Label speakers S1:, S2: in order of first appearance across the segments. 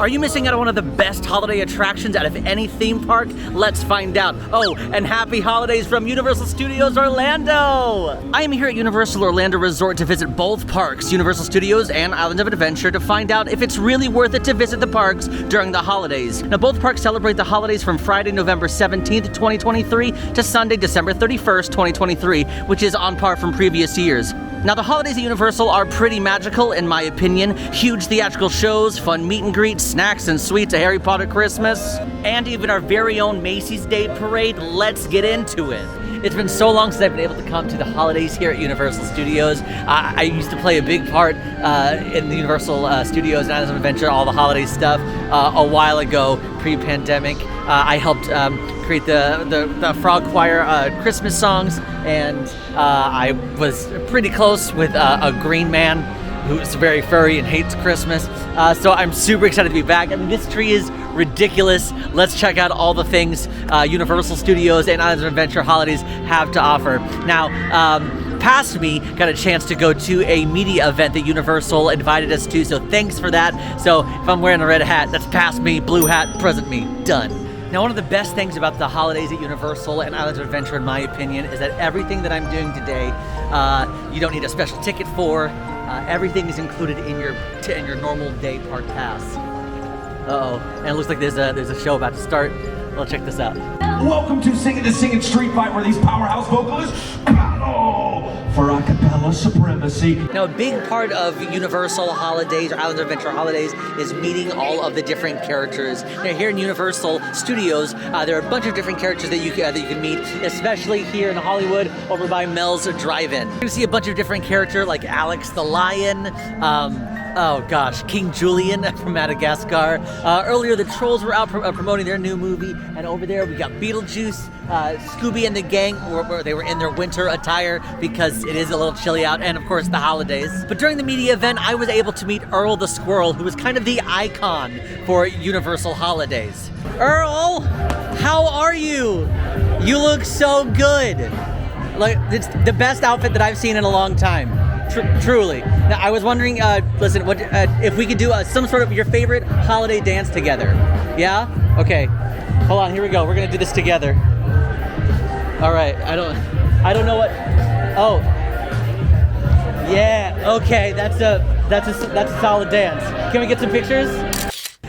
S1: Are you missing out on one of the best holiday attractions out of any theme park? Let's find out. Oh, and happy holidays from Universal Studios Orlando! I am here at Universal Orlando Resort to visit both parks, Universal Studios and Islands of Adventure, to find out if it's really worth it to visit the parks during the holidays. Now, both parks celebrate the holidays from Friday, November 17th, 2023 to Sunday, December 31st, 2023, which is on par from previous years. Now, the holidays at Universal are pretty magical, in my opinion. Huge theatrical shows, fun meet and greets, snacks and sweets, a Harry Potter Christmas, and even our very own Macy's Day Parade. Let's get into it. It's been so long since I've been able to come to the holidays here at Universal Studios. I used to play a big part in the Universal Studios and Islands of Adventure, all the holiday stuff, a while ago, pre-pandemic. I helped create the Frog Choir Christmas songs, and I was pretty close with a green man who's very furry and hates Christmas. So I'm super excited to be back. I mean, this tree is ridiculous. Let's check out all the things Universal Studios and Islands of Adventure holidays have to offer. Now, past me got a chance to go to a media event that Universal invited us to, so thanks for that. So if I'm wearing a red hat, that's past me, blue hat, present me, done. Now, one of the best things about the holidays at Universal and Islands of Adventure, in my opinion, is that everything that I'm doing today, you don't need a special ticket for. Everything is included in your normal day park pass. Uh-oh, and it looks like there's a show about to start. Well, check this out.
S2: Welcome to Singing the Singing Street Fight, where these powerhouse vocalists battle for a cappella supremacy.
S1: Now, a big part of Universal holidays or Islands of Adventure holidays is meeting all of the different characters. Now, here in Universal Studios, there are a bunch of different characters that you can meet, especially here in Hollywood over by Mel's Drive-In. You can see a bunch of different characters like Alex the Lion, oh gosh, King Julian from Madagascar. Earlier, the Trolls were out promoting their new movie, and over there we got Beetlejuice, Scooby and the gang, where they were in their winter attire because it is a little chilly out, and of course the holidays. But during the media event, I was able to meet Earl the Squirrel, who was kind of the icon for Universal holidays. Earl, how are you? You look so good. Like, it's the best outfit that I've seen in a long time. Truly. Now, I was wondering, listen, what if we could do some sort of your favorite holiday dance together? Yeah? Okay. Hold on, here we go. We're gonna do this together. All right. I don't know what. Oh. Yeah. Okay. That's a solid dance. Can we get some pictures?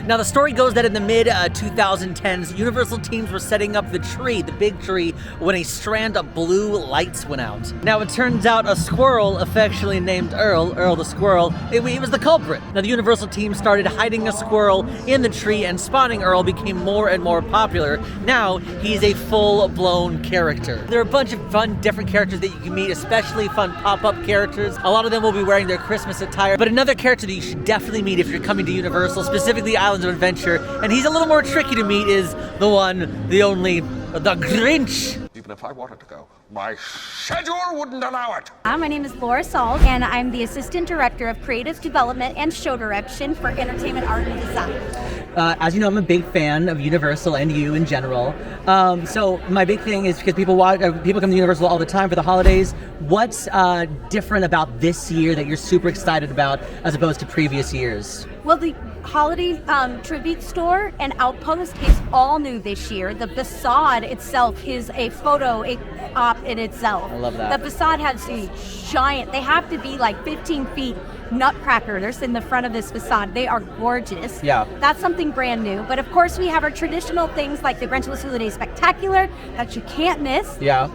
S1: Now, the story goes that in the mid-2010s, Universal teams were setting up the tree, the big tree, when a strand of blue lights went out. Now, it turns out a squirrel, affectionately named Earl the Squirrel, it was the culprit. Now, the Universal team started hiding a squirrel in the tree, and spotting Earl became more and more popular. Now, he's a full-blown character. There are a bunch of fun, different characters that you can meet, especially fun pop-up characters. A lot of them will be wearing their Christmas attire, but another character that you should definitely meet if you're coming to Universal, specifically Islands of Adventure, and he's a little more tricky to meet, is the one, the only, the Grinch.
S3: Even if I wanted to go, my schedule wouldn't allow it.
S4: My name is Laura Salt, and I'm the Assistant Director of Creative Development and Show Direction for Entertainment, Art, and Design.
S1: As you know, I'm a big fan of Universal and you in general. So my big thing is because people come to Universal all the time for the holidays. What's different about this year that you're super excited about as opposed to previous years?
S4: Well, the holiday tribute store and outpost is all new this year. The facade itself is a photo op in itself.
S1: I love that.
S4: The facade has a giant, they have to be like 15 feet nutcrackers in the front of this facade. They are gorgeous.
S1: Yeah.
S4: That's something brand new. But of course, we have our traditional things like the Grinchmas Holiday Spectacular that you can't miss.
S1: Yeah.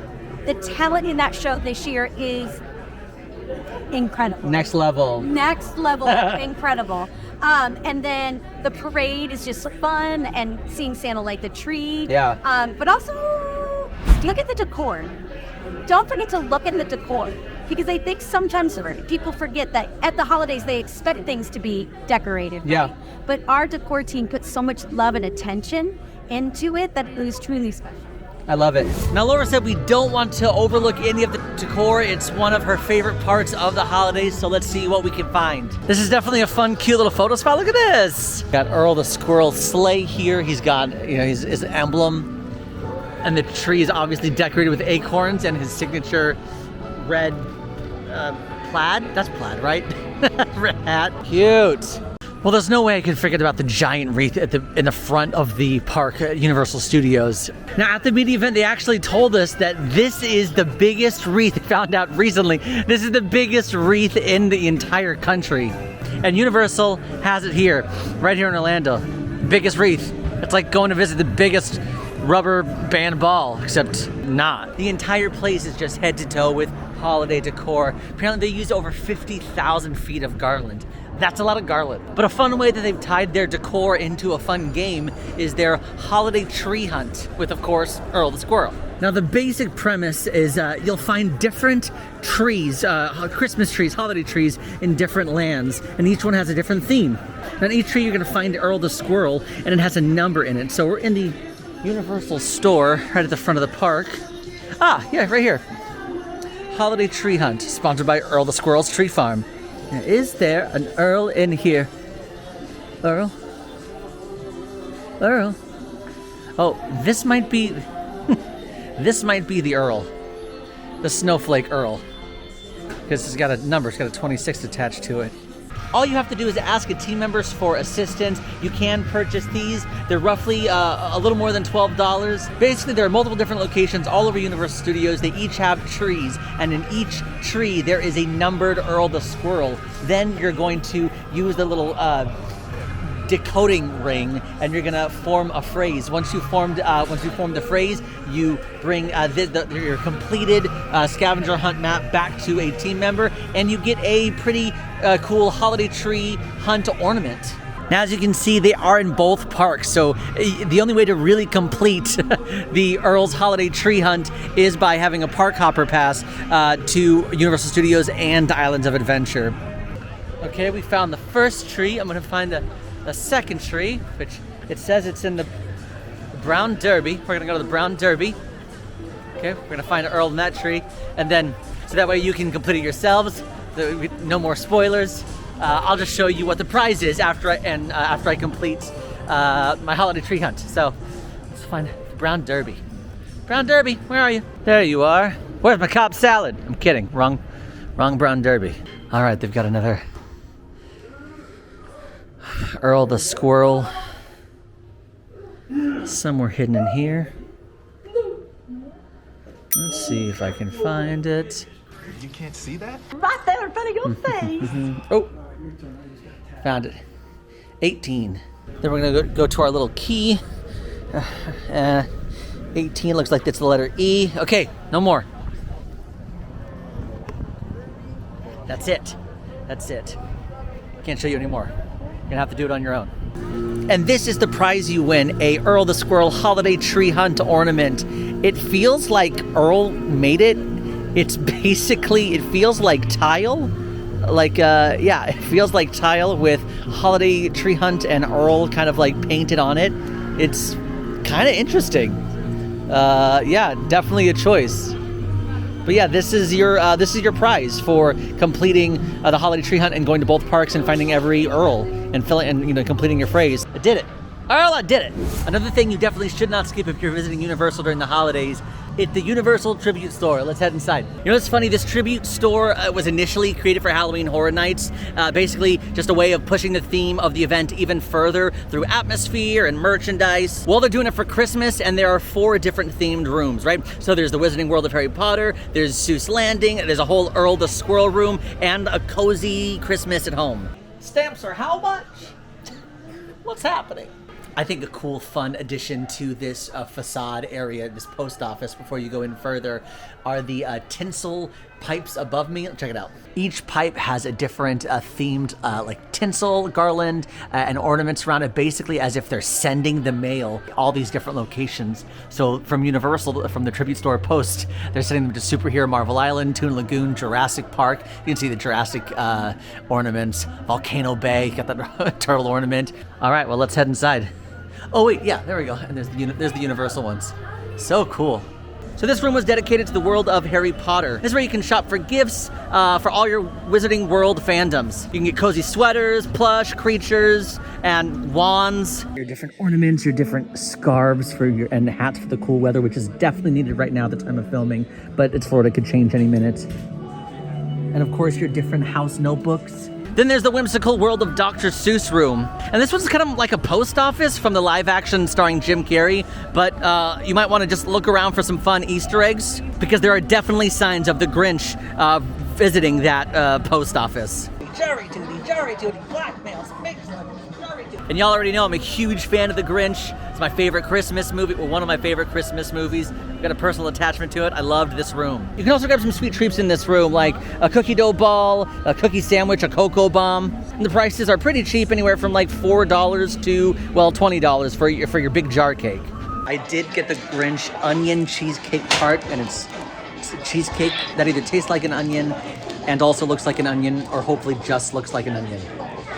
S4: The talent in that show this year is incredible.
S1: Next level.
S4: Incredible. And then the parade is just fun, and seeing Santa light the tree.
S1: Yeah.
S4: But also, look at the decor. Don't forget to look at the decor, because I think sometimes people forget that at the holidays they expect things to be decorated. Right?
S1: Yeah.
S4: But our decor team puts so much love and attention into it that it was truly special.
S1: I love it. Now, Laura said we don't want to overlook any of the decor. It's one of her favorite parts of the holidays, so let's see what we can find. This is definitely a fun, cute little photo spot. Look at this. Got Earl the Squirrel sleigh here. He's got, his emblem. And the tree is obviously decorated with acorns and his signature red plaid. That's plaid, right? Red hat. Cute. Well, there's no way I could forget about the giant wreath in the front of the park at Universal Studios. Now, at the media event, they actually told us that this is the biggest wreath. They found out recently, this is the biggest wreath in the entire country. And Universal has it here, right here in Orlando. Biggest wreath. It's like going to visit the biggest rubber band ball, except not. The entire place is just head to toe with holiday decor. Apparently they used over 50,000 feet of garland. That's a lot of garland. But a fun way that they've tied their decor into a fun game is their holiday tree hunt with, of course, Earl the squirrel. Now the basic premise is you'll find different trees, Christmas trees, holiday trees in different lands, and each one has a different theme. Now in each tree you're gonna find Earl the squirrel, and it has a number in it. So we're in the Universal store right at the front of the park. Ah, yeah, right here. Holiday tree hunt, sponsored by Earl the squirrel's tree farm. Now, is there an Earl in here? Earl? Earl? Oh, this might be... this might be the Earl. The snowflake Earl. Because it's got a number, it's got a 26 attached to it. All you have to do is ask a team members for assistance. You can purchase these. They're roughly a little more than $12. Basically, there are multiple different locations all over Universal Studios. They each have trees, and in each tree there is a numbered Earl the squirrel. Then you're going to use the little decoding ring, and you're gonna form a phrase. Once you form the phrase, you bring your completed scavenger hunt map back to a team member, and you get a pretty cool holiday tree hunt ornament. Now, as you can see, they are in both parks, so the only way to really complete the Earl's Holiday Tree Hunt is by having a park hopper pass to Universal Studios and Islands of Adventure. Okay, we found the first tree. I'm gonna find the second tree, which it says it's in the Brown Derby. We're gonna go to the Brown Derby. Okay, we're gonna find Earl in that tree, and then so that way you can complete it yourselves. No more spoilers. I'll just show you what the prize is after I complete my holiday tree hunt. So let's find Brown Derby. Brown Derby, where are you? There you are. Where's my Cobb salad? I'm kidding. Wrong Brown Derby. All right, they've got another Earl the squirrel somewhere hidden in here. Let's see if I can find it.
S5: You can't see that?
S6: Right there in front of your face.
S1: Oh, found it. 18. Then we're gonna go to our little key. 18 looks like that's the letter E. Okay, no more. That's it. That's it. Can't show you anymore. You're gonna have to do it on your own. And this is the prize you win, a Earl the Squirrel Holiday Tree Hunt ornament. It feels like Earl made it. It's basically, it feels like tile. It feels like tile with Holiday Tree Hunt and Earl kind of like painted on it. It's kind of interesting. Definitely a choice. But yeah, this is your prize for completing the Holiday Tree Hunt and going to both parks and finding every Earl and completing your phrase. I did it. Earl, I did it. Another thing you definitely should not skip if you're visiting Universal during the holidays, it's the Universal Tribute Store. Let's head inside. You know what's funny? This Tribute Store was initially created for Halloween Horror Nights. Basically, just a way of pushing the theme of the event even further through atmosphere and merchandise. Well, they're doing it for Christmas, and there are 4 different themed rooms, right? So there's the Wizarding World of Harry Potter, there's Seuss Landing, there's a whole Earl the Squirrel room, and a cozy Christmas at home. Stamps are how much? What's happening? I think a cool, fun addition to this facade area, this post office, before you go in further, are the tinsel pipes above me. Check it out. Each pipe has a different themed tinsel, garland, and ornaments around it, basically as if they're sending the mail all these different locations. So from Universal, from the Tribute Store post, they're sending them to Superhero, Marvel Island, Toon Lagoon, Jurassic Park. You can see the Jurassic ornaments, Volcano Bay, got that turtle ornament. All right, well, let's head inside. Oh wait, yeah, there we go. And there's the Universal ones. So cool. So this room was dedicated to the world of Harry Potter. This is where you can shop for gifts for all your Wizarding World fandoms. You can get cozy sweaters, plush, creatures, and wands. Your different ornaments, your different scarves and hats for the cool weather, which is definitely needed right now at the time of filming, but it's Florida, could change any minute. And of course, your different house notebooks. Then there's the whimsical world of Dr. Seuss room. And this one's kind of like a post office from the live action starring Jim Carrey, but you might want to just look around for some fun Easter eggs, because there are definitely signs of the Grinch visiting that post office.
S6: Jury duty, blackmails, big jury duty.
S1: And y'all already know I'm a huge fan of The Grinch. It's my favorite Christmas movie, well, one of my favorite Christmas movies. I've got a personal attachment to it. I loved this room. You can also grab some sweet treats in this room, like a cookie dough ball, a cookie sandwich, a cocoa bomb. And the prices are pretty cheap, anywhere from like $4 to, well, $20 for your big jar cake. I did get the Grinch onion cheesecake tart, and it's a cheesecake that either tastes like an onion and also looks like an onion, or hopefully just looks like an onion.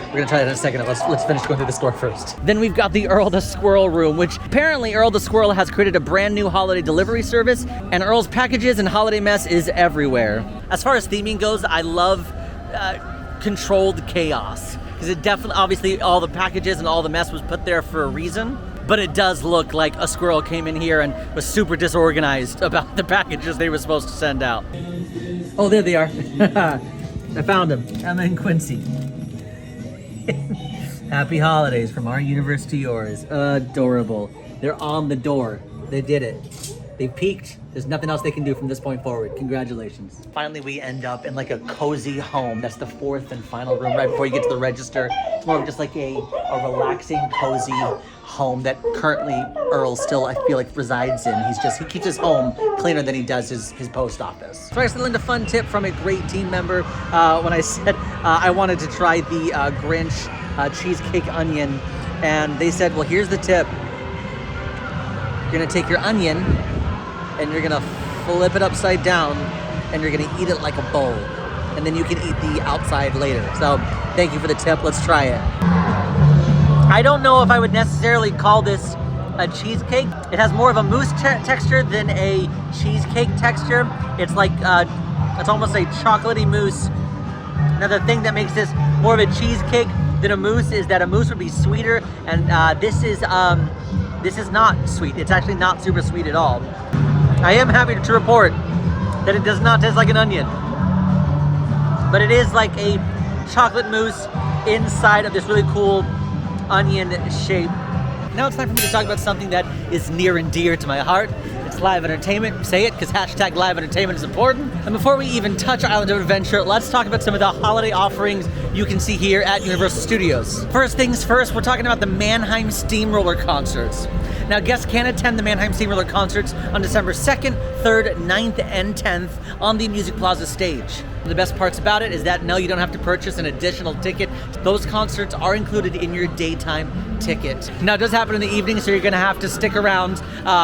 S1: We're gonna try that in a second. Let's finish going through the store first. Then we've got the Earl the Squirrel room, which apparently Earl the Squirrel has created a brand new holiday delivery service, and Earl's packages and holiday mess is everywhere. As far as theming goes, I love controlled chaos, because it definitely, obviously all the packages and all the mess was put there for a reason, but it does look like a squirrel came in here and was super disorganized about the packages they were supposed to send out. Oh, there they are. I found them. Emma and Quincy. Happy holidays from our universe to yours. Adorable. They're on the door. They did it. They peaked. There's nothing else they can do from this point forward. Congratulations. Finally, we end up in like a cozy home. That's the fourth and final room right before you get to the register. It's more of just like a relaxing, cozy home that currently Earl still, I feel like, resides in. He keeps his home cleaner than he does his post office. So I just learned a fun tip from a great team member when I said I wanted to try the Grinch cheesecake onion. And they said, well, here's the tip. You're gonna take your onion and you're gonna flip it upside down and you're gonna eat it like a bowl. And then you can eat the outside later. So thank you for the tip. Let's try it. I don't know if I would necessarily call this a cheesecake. It has more of a mousse texture than a cheesecake texture. It's like, it's almost a chocolatey mousse. Now the thing that makes this more of a cheesecake than a mousse is that a mousse would be sweeter, and this is not sweet. It's actually not super sweet at all. I am happy to report that it does not taste like an onion, but it is like a chocolate mousse inside of this really cool onion shape. Now it's time for me to talk about something that is near and dear to my heart. It's live entertainment. Say it, because hashtag live entertainment is important. And before we even touch Island of Adventure, let's talk about some of the holiday offerings you can see here at Universal Studios. First things first, we're talking about the Mannheim Steamroller concerts. Now, guests can attend the Mannheim Steamroller concerts on December 2nd, 3rd, 9th, and 10th on the Music Plaza stage. The best parts about it is that no, you don't have to purchase an additional ticket. Those concerts are included in your daytime ticket. Now, it does happen in the evening, so you're gonna have to stick around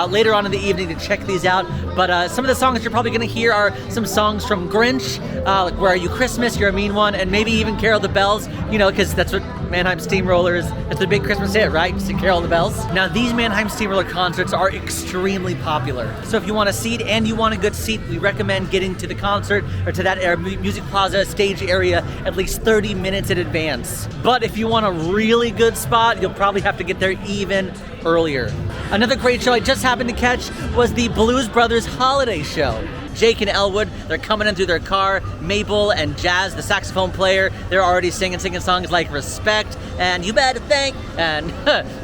S1: later on in the evening to check these out. But some of the songs you're probably gonna hear are some songs from Grinch, like Where Are You Christmas, You're a Mean One, and maybe even Carol the Bells, you know, because that's what Mannheim Steamroller is. It's the big Christmas hit, right? Just Carol the Bells. Now, these Mannheim Steamroller concerts are extremely popular. So if you want a seat and you want a good seat, we recommend getting to the concert or to that Music Plaza stage area at least 30 minutes in advance. But if you want a really good spot, you'll probably have to get there even earlier. Another great show I just happened to catch was the Blues Brothers Holiday Show. Jake and Elwood, they're coming in through their car. Mabel and Jazz, the saxophone player, they're already singing songs like Respect and You Better Think and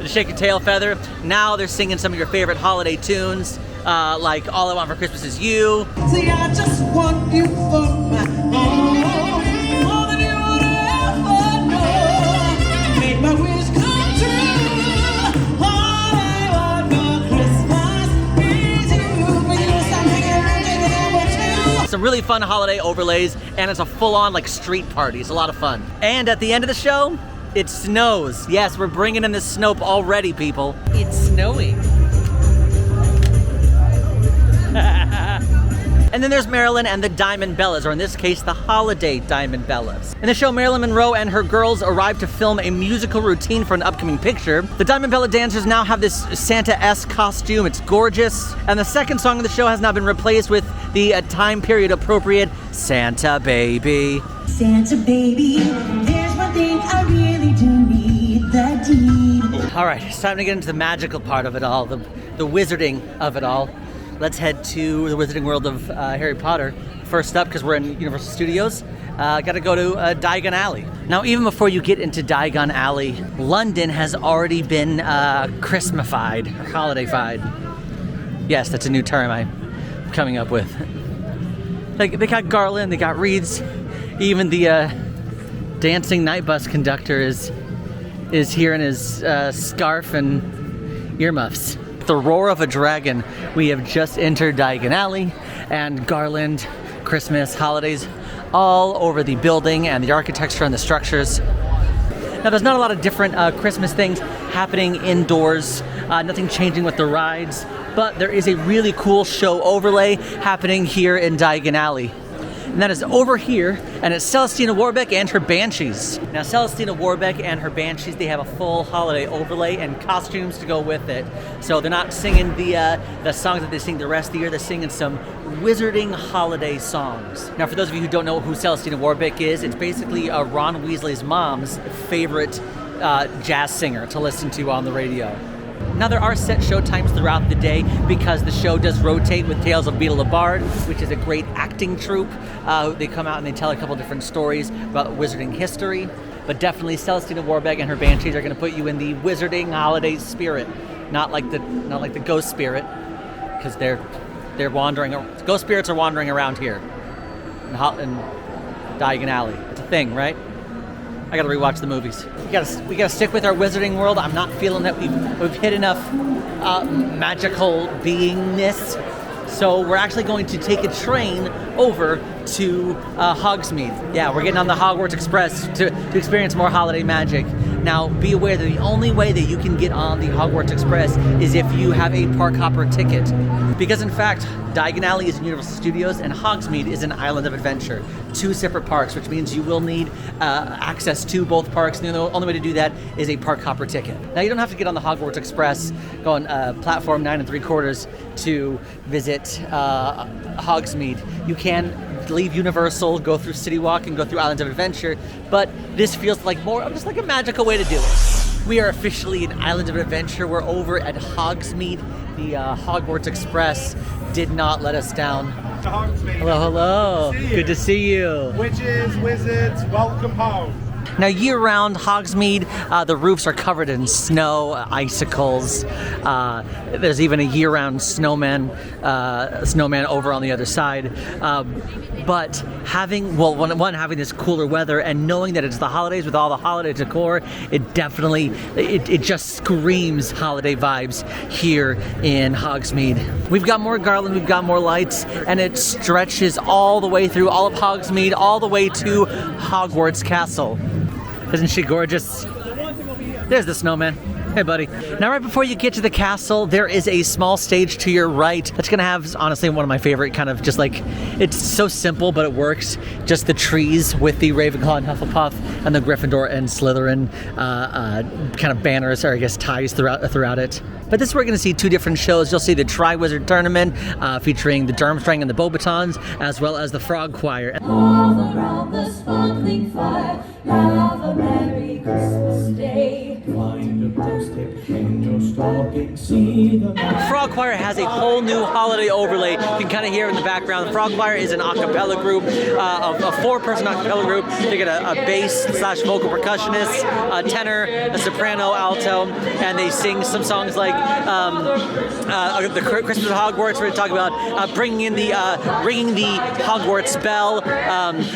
S1: Shake Your Tail Feather. Now they're singing some of your favorite holiday tunes, like All I Want for Christmas Is You.
S6: See, I just want you for my own, more than you would ever know. Make my wish come true. All I want for Christmas is you. But you stop making everything.
S1: Some really fun holiday overlays, and it's a full-on like street party. It's a lot of fun. And at the end of the show, it snows. Yes, we're bringing in the snow already, people. It's snowing. And then there's Marilyn and the Diamond Bellas, or in this case, the Holiday Diamond Bellas. In the show, Marilyn Monroe and her girls arrive to film a musical routine for an upcoming picture. The Diamond Bella dancers now have this Santa-esque costume. It's gorgeous. And the second song of the show has now been replaced with the time period appropriate Santa Baby.
S6: Santa baby, there's one thing I really do need, the deed.
S1: All right, it's time to get into the magical part of it all, the wizarding of it all. Let's head to the Wizarding World of Harry Potter. First up, because we're in Universal Studios, Got to go to Diagon Alley. Now, even before you get into Diagon Alley, London has already been Christmasified, or holidayfied. Yes, that's a new term I'm coming up with. They got garland, they got wreaths. Even the dancing night bus conductor is here in his scarf and earmuffs. The roar of a dragon. We have just entered Diagon Alley, and garland, Christmas, holidays, all over the building and the architecture and the structures. Now, there's not a lot of different Christmas things happening indoors, nothing changing with the rides, but there is a really cool show overlay happening here in Diagon Alley. And that is over here, and it's Celestina Warbeck and her Banshees. Now, Celestina Warbeck and her Banshees, they have a full holiday overlay and costumes to go with it. So they're not singing the songs that they sing the rest of the year, they're singing some wizarding holiday songs. Now, for those of you who don't know who Celestina Warbeck is, it's basically Ron Weasley's mom's favorite jazz singer to listen to on the radio. Now, there are set show times throughout the day because the show does rotate with Tales of Beedle the Bard, which is a great acting troupe. They come out and they tell a couple different stories about wizarding history. But definitely Celestina Warbeck and her Banshees are going to put you in the wizarding holiday spirit, not like the ghost spirit, because they're wandering. Ghost spirits are wandering around here in Diagon Alley. It's a thing, right? I gotta rewatch the movies. We gotta stick with our wizarding world. I'm not feeling that we've hit enough magical beingness. So we're actually going to take a train over to Hogsmeade. Yeah, we're getting on the Hogwarts Express to experience more holiday magic. Now, be aware that the only way that you can get on the Hogwarts Express is if you have a park hopper ticket. Because in fact, Diagon Alley is in Universal Studios and Hogsmeade is an Island of Adventure. Two separate parks, which means you will need access to both parks. And the only way to do that is a park hopper ticket. Now, you don't have to get on the Hogwarts Express, go on platform 9 3/4 to visit Hogsmeade. You can leave Universal, go through CityWalk, and go through Islands of Adventure, but this feels like more of just like a magical way to do it. We are officially in Islands of Adventure. We're over at Hogsmeade. The Hogwarts Express did not let us down.
S5: Hogsmeade.
S1: Hello. Good to see you.
S5: Witches, wizards, welcome home.
S1: Now, year-round, Hogsmeade, the roofs are covered in snow, icicles. There's even a year-round snowman over on the other side. But having this cooler weather and knowing that it's the holidays with all the holiday decor, it just screams holiday vibes here in Hogsmeade. We've got more garland, we've got more lights, and it stretches all the way through all of Hogsmeade, all the way to Hogwarts Castle. Isn't she gorgeous? There's the snowman. Hey, buddy. Now, right before you get to the castle, there is a small stage to your right that's going to have, honestly, one of my favorite kind of just like, it's so simple, but it works. Just the trees with the Ravenclaw and Hufflepuff and the Gryffindor and Slytherin kind of banners, or I guess ties throughout it. But this is where we're going to see two different shows. You'll see the Triwizard Tournament featuring the Durmstrang and the Beauxbatons, as well as the Frog Choir.
S7: All around the sparkling fire, have a Merry Christmas Day.
S6: Find a broomstick, hang your stocking, see the
S1: Frog Choir has a whole new holiday overlay. You can kind of hear in the background. The Frog Choir is an a cappella group, a four-person a cappella group. They get a bass/vocal percussionist, a tenor, a soprano, alto, and they sing some songs like the Christmas at Hogwarts. We're going to talk about ringing the Hogwarts bell.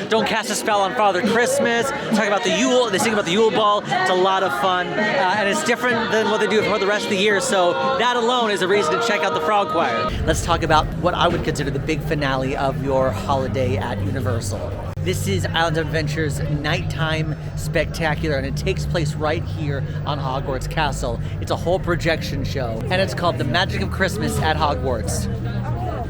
S1: Don't cast a spell on Father Christmas. Talk about the Yule. They sing about the Yule Ball. It's a lot of fun, and it's different than what they do for the rest of the year. So that alone is a reason to check out the Frog Choir. Let's talk about what I would consider the big finale of your holiday at Universal. This is Islands of Adventure's nighttime spectacular, and it takes place right here on Hogwarts Castle. It's a whole projection show, and it's called The Magic of Christmas at Hogwarts.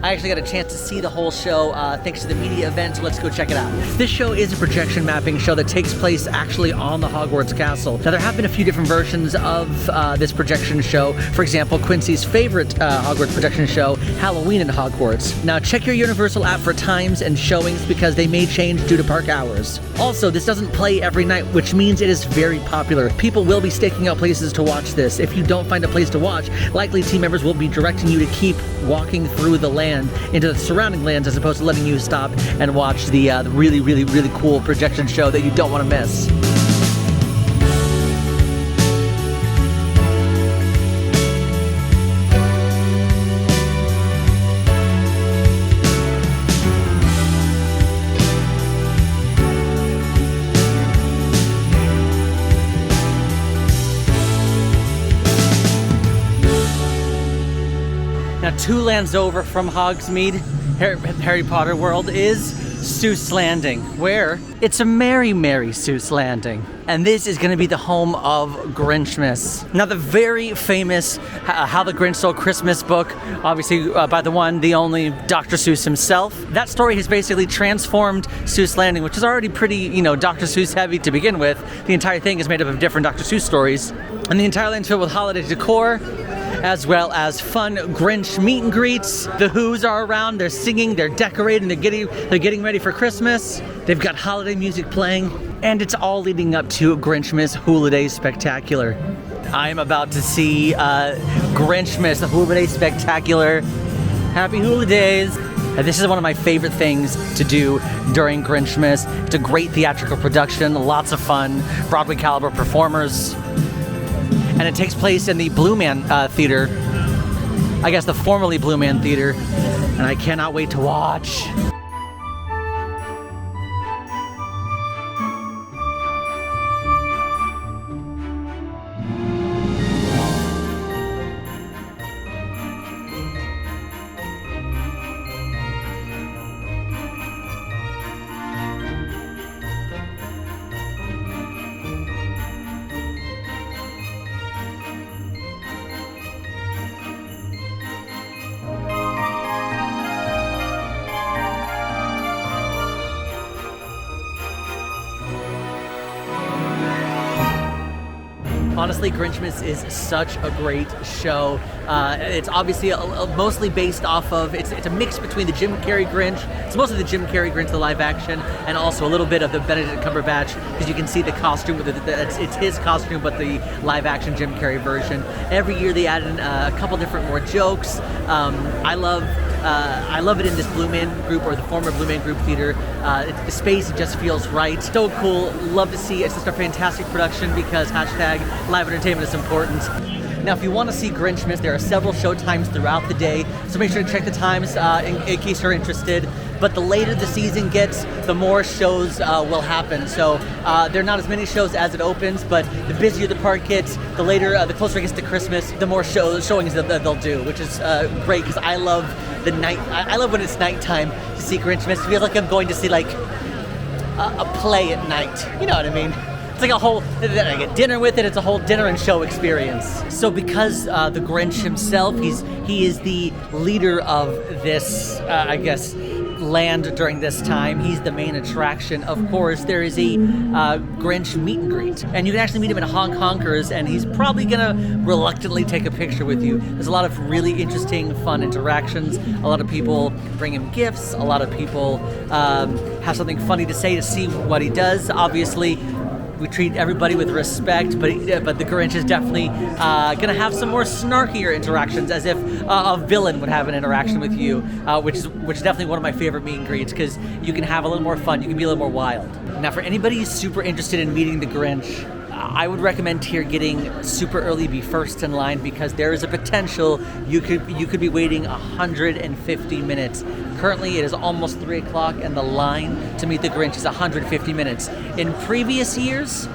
S1: I actually got a chance to see the whole show thanks to the media event, so let's go check it out. This show is a projection mapping show that takes place actually on the Hogwarts Castle. Now, there have been a few different versions of this projection show. For example, Quincy's favorite Hogwarts projection show, Halloween at Hogwarts. Now, check your Universal app for times and showings because they may change due to park hours. Also, this doesn't play every night, which means it is very popular. People will be staking out places to watch this. If you don't find a place to watch, likely team members will be directing you to keep walking through the land land into the surrounding lands as opposed to letting you stop and watch the really, really, really cool projection show that you don't want to miss. Now, 2 lands over from Hogsmeade, Harry Potter world, is Seuss Landing, where it's a merry, merry Seuss Landing. And this is going to be the home of Grinchmas. Now, the very famous How the Grinch Stole Christmas book, obviously by the one, the only Dr. Seuss himself. That story has basically transformed Seuss Landing, which is already pretty, Dr. Seuss heavy to begin with. The entire thing is made up of different Dr. Seuss stories. And the entire land's filled with holiday decor, as well as fun Grinch meet and greets. The Who's are around, they're singing, they're decorating, they're getting ready for Christmas. They've got holiday music playing, and it's all leading up to Grinchmas Holiday Spectacular. I'm about to see Grinchmas, the Holiday Spectacular. Happy holidays! And this is one of my favorite things to do during Grinchmas. It's a great theatrical production, lots of fun, Broadway caliber performers. And it takes place in the Blue Man Theater. I guess the formerly Blue Man Theater. And I cannot wait to watch. Honestly, Grinchmas is such a great show. It's obviously mostly based off of, it's a mix between the Jim Carrey Grinch, it's mostly the Jim Carrey Grinch, the live action, and also a little bit of the Benedict Cumberbatch, because you can see the costume, it's his costume, but the live action Jim Carrey version. Every year they add in a couple different more jokes. I love it in this Blue Man Group, or the former Blue Man Group theater. The space just feels right. So cool. Love to see. It's just a fantastic production because hashtag live entertainment is important. Now, if you want to see Grinchmas, there are several show times throughout the day, so make sure to check the times in case you're interested. But the later the season gets, the more shows will happen. So there are not as many shows as it opens, but the busier the park gets, the closer it gets to Christmas, the more showings that they'll do, which is great because I love the night. I love when it's nighttime to see Grinchmas. It feels like I'm going to see like a play at night. You know what I mean? It's like I get dinner with it. It's a whole dinner and show experience. So because the Grinch himself, he is the leader of this, land during this time. He's the main attraction. Of course, there is a Grinch meet and greet, and you can actually meet him in Honk Honkers, and he's probably gonna reluctantly take a picture with you. There's a lot of really interesting, fun interactions. A lot of people bring him gifts. A lot of people have something funny to say to see what he does. Obviously, we treat everybody with respect, but the Grinch is definitely gonna have some more snarkier interactions, as if a villain would have an interaction with you, which is definitely one of my favorite meet and greets because you can have a little more fun, you can be a little more wild. Now, for anybody who's super interested in meeting the Grinch, I would recommend here getting super early, be first in line, because there is a potential you could be waiting 150 minutes. Currently, it is almost 3 o'clock, and the line to meet the Grinch is 150 minutes. In previous years,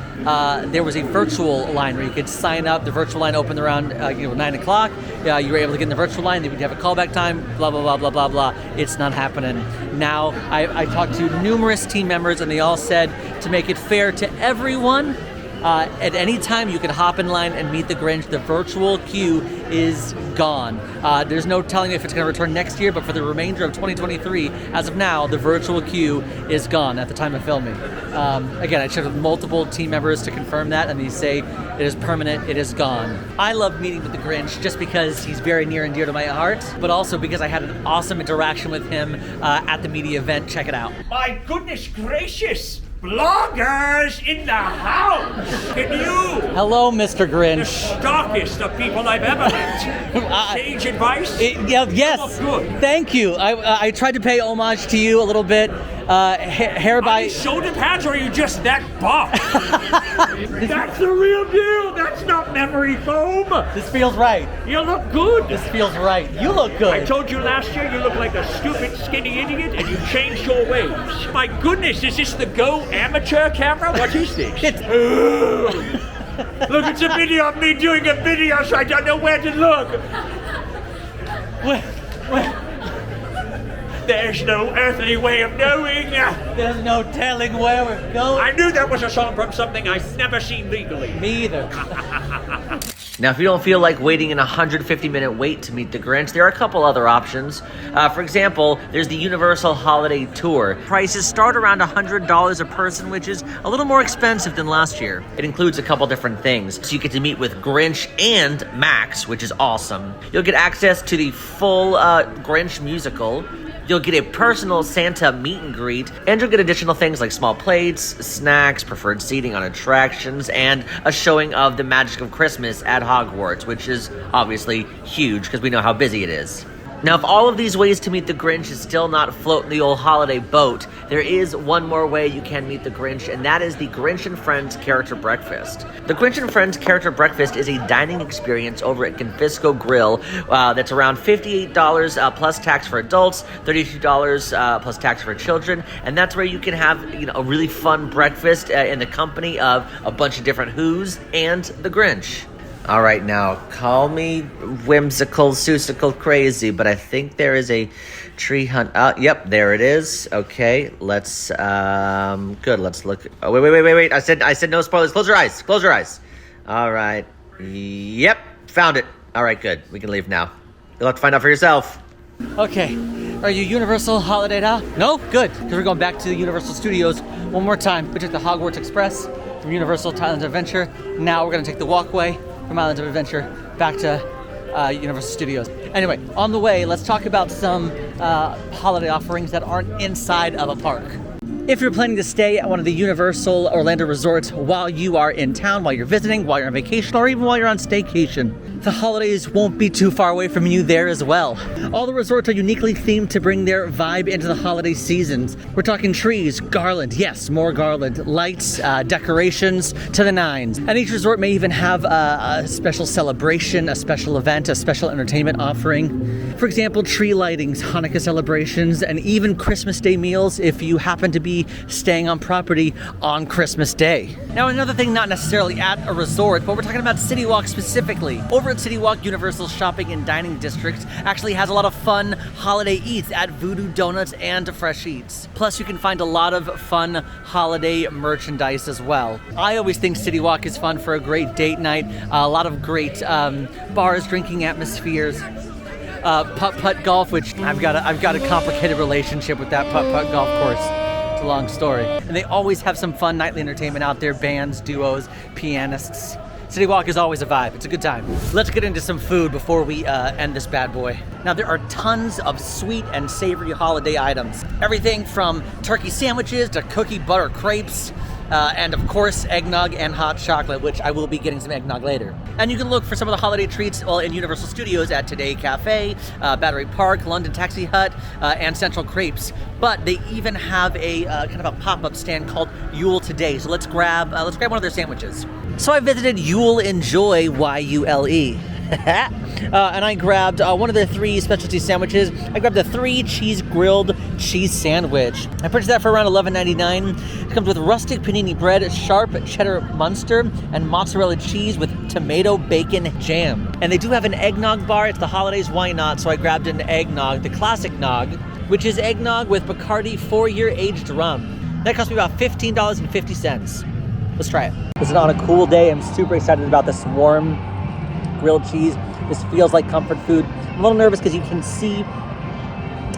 S1: there was a virtual line where you could sign up. The virtual line opened around 9 o'clock. You were able to get in the virtual line. They would have a callback time, blah, blah, blah, blah, blah, blah. It's not happening. Now, I talked to numerous team members, and they all said to make it fair to everyone, at any time you can hop in line and meet the Grinch. The virtual queue is gone. There's no telling if it's going to return next year, but for the remainder of 2023, as of now, the virtual queue is gone at the time of filming. Again, I checked with multiple team members to confirm that, and they say it is permanent, it is gone. I love meeting with the Grinch just because he's very near and dear to my heart, but also because I had an awesome interaction with him at the media event. Check it out.
S8: My goodness gracious! Bloggers in the house! Can you?
S1: Hello, Mr. Grinch.
S8: Starkest of people I've ever met. Sage advice?
S1: Yes.
S8: Oh, good.
S1: Thank you. I tried to pay homage to you a little bit. Hair
S8: Are
S1: by...
S8: you shoulder pads or are you just that buff? That's the real deal. That's not memory foam.
S1: This feels right.
S8: You look good.
S1: This feels right. You look good.
S8: I told you last year you look like a stupid, skinny idiot and you changed your ways. My goodness, is this the Go amateur camera? What is this? Look, it's a video of me doing a video, so I don't know where to look. There's no earthly way of knowing.
S1: There's no telling where we're going.
S8: I knew that was a song from something I've never seen legally.
S1: Me either.
S9: Now, if you don't feel like waiting an 150-minute wait to meet the Grinch, there are a couple other options. For example, there's the Universal Holiday Tour. Prices start around $100 a person, which is a little more expensive than last year. It includes a couple different things. So you get to meet with Grinch and Max, which is awesome. You'll get access to the full Grinch musical. You'll get a personal Santa meet and greet, and you'll get additional things like small plates, snacks, preferred seating on attractions, and a showing of the Magic of Christmas at Hogwarts, which is obviously huge because we know how busy it is. Now, if all of these ways to meet the Grinch is still not floating the old holiday boat, there is one more way you can meet the Grinch, and that is the Grinch and Friends Character Breakfast. The Grinch and Friends Character Breakfast is a dining experience over at Confisco Grill that's around $58 plus tax for adults, $32 plus tax for children, and that's where you can have a really fun breakfast in the company of a bunch of different Who's and the Grinch. All right, now, call me whimsical, susical, crazy, but I think there is a tree hunt. Yep, there it is. Okay, let's, good, let's look. Oh, wait. I said no spoilers. Close your eyes. All right. Yep, found it. All right, good. We can leave now. You'll have to find out for yourself.
S1: Okay, are you Universal Holiday now? No? Good, because we're going back to the Universal Studios one more time. We took the Hogwarts Express from Universal to Islands of Adventure. Now we're going to take the walkway from Islands of Adventure back to Universal Studios. Anyway, on the way, let's talk about some holiday offerings that aren't inside of a park. If you're planning to stay at one of the Universal Orlando resorts while you are in town, while you're visiting, while you're on vacation, or even while you're on staycation, the holidays won't be too far away from you there as well. All the resorts are uniquely themed to bring their vibe into the holiday seasons. We're talking trees, garland, yes, more garland, lights, decorations to the nines. And each resort may even have a special celebration, a special event, a special entertainment offering. For example, tree lightings, Hanukkah celebrations, and even Christmas Day meals if you happen to be staying on property on Christmas Day. Now, another thing not necessarily at a resort, but we're talking about CityWalk specifically. Over at CityWalk, Universal's shopping and dining district actually has a lot of fun holiday eats at Voodoo Donuts and Fresh Eats. Plus, you can find a lot of fun holiday merchandise as well. I always think CityWalk is fun for a great date night, a lot of great bars, drinking atmospheres. Putt-putt golf, which I've got a complicated relationship with that putt-putt golf course. It's a long story. And they always have some fun nightly entertainment out there, bands, duos, pianists. CityWalk is always a vibe. It's a good time. Let's get into some food before we end this bad boy. Now, there are tons of sweet and savory holiday items. Everything from turkey sandwiches to cookie butter crepes, and of course, eggnog and hot chocolate, which I will be getting some eggnog later. And you can look for some of the holiday treats in Universal Studios at Today Cafe, Battery Park, London Taxi Hut, and Central Crepes. But they even have a kind of a pop-up stand called Yule Today. So let's grab one of their sandwiches. So I visited Yule Enjoy, Y-U-L-E. And I grabbed one of their 3 specialty sandwiches. I grabbed a 3-cheese grilled cheese sandwich. I purchased that for around $11.99. It comes with rustic panini bread, sharp cheddar Munster, and mozzarella cheese with tomato bacon jam. And they do have an eggnog bar. It's the holidays, why not? So I grabbed an eggnog, the classic nog, which is eggnog with Bacardi 4-year aged rum. That cost me about $15.50. Let's try it. This is on a cool day. I'm super excited about this warm grilled cheese. This feels like comfort food. I'm a little nervous because you can see,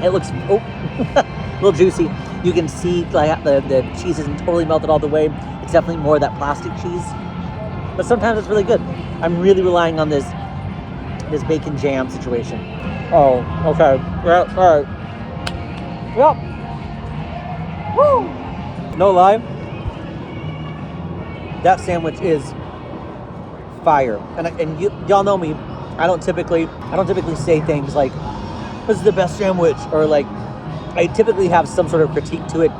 S1: it looks, a little juicy. You can see like the cheese isn't totally melted all the way. It's definitely more of that plastic cheese. But sometimes it's really good. I'm really relying on this bacon jam situation. Oh, okay. Yeah, all right. Yep. Woo! No lie, That sandwich is fire. And y'all know me. I don't typically say things like, "This is the best sandwich," or like, I typically have some sort of critique to it.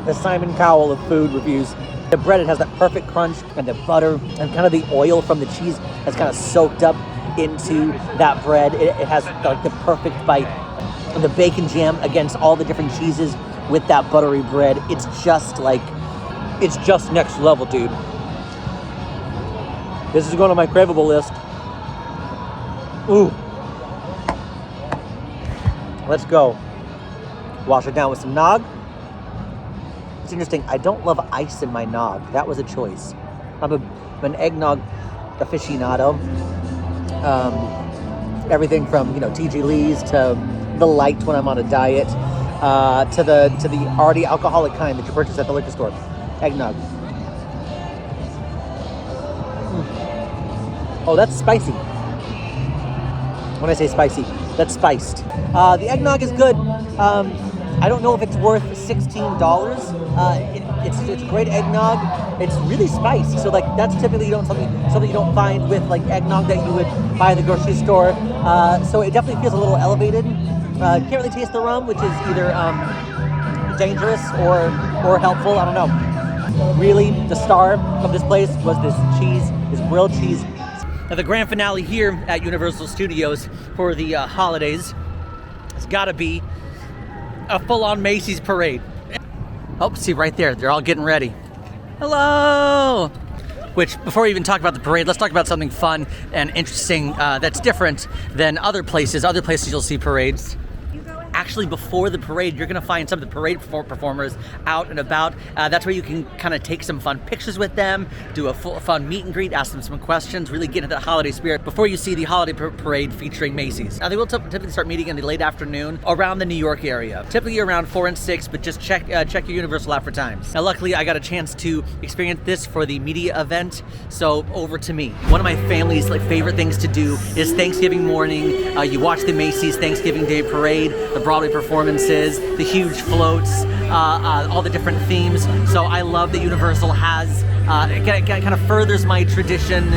S1: The Simon Cowell of food reviews. The bread, it has that perfect crunch, and the butter and kind of the oil from the cheese has kind of soaked up into that bread. It has like the perfect bite. And the bacon jam against all the different cheeses with that buttery bread. It's just next level, dude. This is going on my craveable list. Ooh. Let's go. Wash it down with some nog. It's interesting, I don't love ice in my nog. That was a choice. I'm an eggnog aficionado. Everything from, TG Lee's to the light when I'm on a diet, to the already alcoholic kind that you purchase at the liquor store. Eggnog. Oh, that's spicy. When I say spicy, that's spiced. The eggnog is good. I don't know if it's worth $16. It's great eggnog. It's really spicy. So that's typically something you don't find with like eggnog that you would buy at the grocery store. So it definitely feels a little elevated. Can't really taste the rum, which is either dangerous or helpful. I don't know. Really, the star of this place was this cheese, this grilled cheese. Now, the grand finale here at Universal Studios for the holidays has got to be a full-on Macy's parade. Oh, see right there, they're all getting ready. Hello! Which, before we even talk about the parade, let's talk about something fun and interesting that's different than other places. Other places you'll see parades. Actually, before the parade, you're going to find some of the parade performers out and about. That's where you can kind of take some fun pictures with them, do a fun meet and greet, ask them some questions, really get into the holiday spirit before you see the holiday parade featuring Macy's. Now, they will typically start meeting in the late afternoon around the New York area, typically around 4 and 6, but just check your Universal app for times. Now, luckily, I got a chance to experience this for the media event, so over to me. One of my family's favorite things to do is Thanksgiving morning. You watch the Macy's Thanksgiving Day Parade, the Broadway performances, the huge floats, all the different themes. So I love that Universal has, it kind of furthers my tradition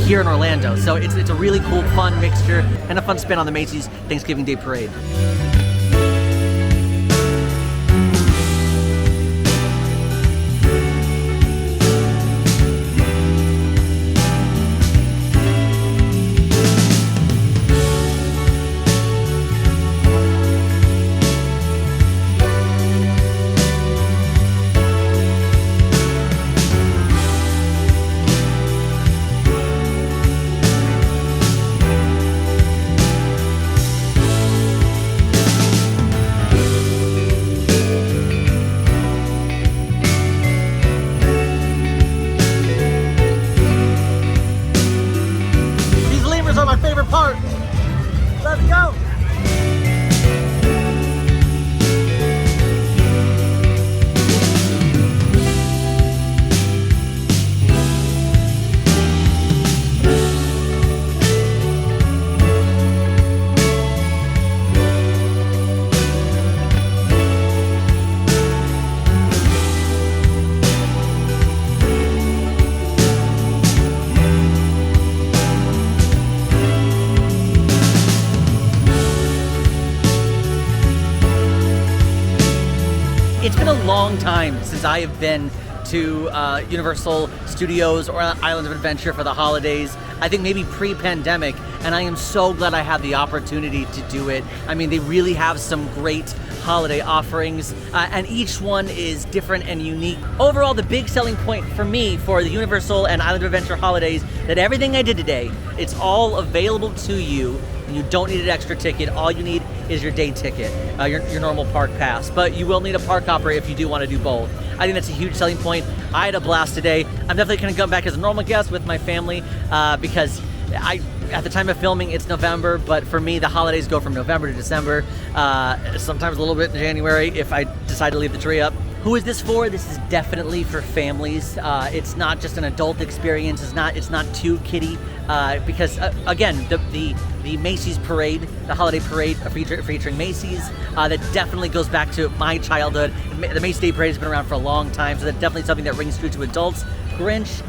S1: here in Orlando. So it's a really cool, fun mixture and a fun spin on the Macy's Thanksgiving Day Parade. It's been a long time since I have been to Universal Studios or Islands of Adventure for the holidays. I think maybe pre-pandemic, and I am so glad I had the opportunity to do it. I mean, they really have some great holiday offerings, and each one is different and unique. Overall, the big selling point for me for the Universal and Island of Adventure holidays, that everything I did today, it's all available to you. You don't need an extra ticket. All you need is your day ticket, your normal park pass. But you will need a park hopper if you do want to do both. I think that's a huge selling point. I had a blast today. I'm definitely going to come back as a normal guest with my family because at the time of filming, it's November, but for me, the holidays go from November to December, sometimes a little bit in January if I decide to leave the tree up. Who is this for? This is definitely for families. It's not just an adult experience. It's not too kiddie because again, the Macy's parade, the holiday parade featuring Macy's, that definitely goes back to my childhood. The Macy's Day Parade has been around for a long time, so that's definitely something that rings true to adults. Grinch,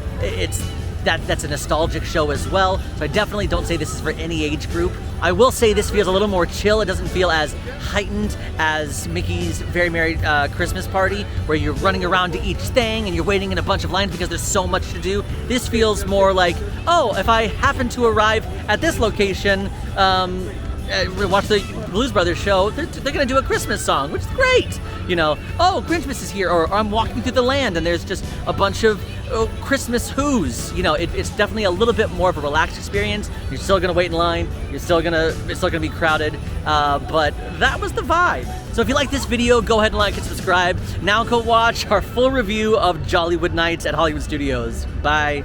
S1: that's a nostalgic show as well, so I definitely don't say this is for any age group. I will say this feels a little more chill. It doesn't feel as heightened as Mickey's Very Merry Christmas Party, where you're running around to each thing and you're waiting in a bunch of lines because there's so much to do. This feels more like, oh, if I happen to arrive at this location, watch the Blues Brothers show, they're gonna do a Christmas song, which is great. You know, oh, Grinchmas is here, or I'm walking through the land and there's just a bunch of Christmas who's. You know, it's definitely a little bit more of a relaxed experience. You're still gonna wait in line, it's still gonna be crowded, but that was the vibe. So if you like this video, go ahead and like and subscribe. Now go watch our full review of Jollywood Nights at Hollywood Studios. Bye.